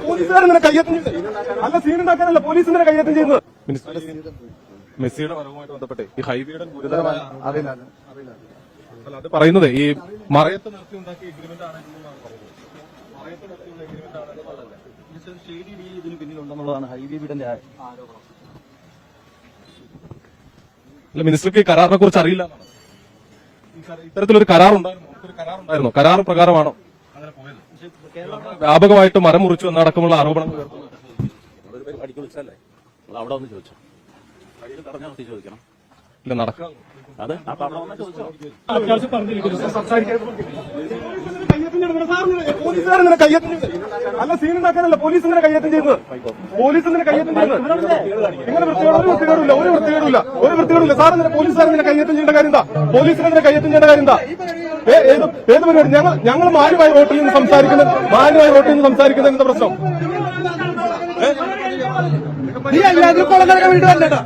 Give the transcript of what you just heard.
പോലീസുകാരെ കയ്യേറ്റം അല്ല, സീനുണ്ടാക്കാനല്ല പോലീസിനെ കയ്യേറ്റം ചെയ്യുന്നത്. മെസ്സിയുടെ വരവുമായിട്ട് ബന്ധപ്പെട്ട് ഈ ഹൈവേയുടെ ഗുരുതരമായ അത് പറയുന്നത് ഈ മറയത്ത് നിർത്തി ഉണ്ടാക്കിയ എഗ്രിമെന്റ് ആണ് മറയത്ത് നിർത്തിയുള്ള എഗ്രിമെന്റ് ആണ് ഇതിന് പിന്നിലുണ്ടെന്നുള്ളതാണ് ഹൈവേ വീടിന്റെ ആരോപണം. അല്ല, മിനിസ്റ്റർക്ക് ഈ കരാറിനെ കുറിച്ച് അറിയില്ല. ഇത്തരത്തിലൊരു കരാറുണ്ടായിരുന്നു. കരാർ പ്രകാരമാണോ അങ്ങനെ പോയത്? വ്യാപകമായിട്ട് മരം മുറിച്ചു എന്നടക്കമുള്ള ആരോപണങ്ങൾ അവിടെ ഒന്ന് ചോദിച്ചോ, ചോദിക്കണം. ഇല്ല, നടക്കാം. അത് പോലീസുകാരെ കയ്യേറ്റം അല്ല, സീനുണ്ടാക്കാനല്ല പോലീസിനെ കയ്യേറ്റം ചെയ്യുന്നത്. പോലീസിനെ കയ്യേറ്റം ചെയ്യുന്നത് ഇങ്ങനെ ഒരു വൃത്തികേടില്ല. സാറിനെ പോലീസുകാരെ കയ്യേറ്റം ചെയ്യേണ്ട കാര്യം എന്താ? പോലീസിനെ കയ്യേറ്റം ചെയ്യേണ്ട കാര്യം എന്താ? ഏത് പരിപാടി? ഞങ്ങൾ മാന്യമായി വോട്ടിൽ നിന്ന് സംസാരിക്കുന്നത് എന്താ പ്രശ്നം? വീട് വരണ്ടോ?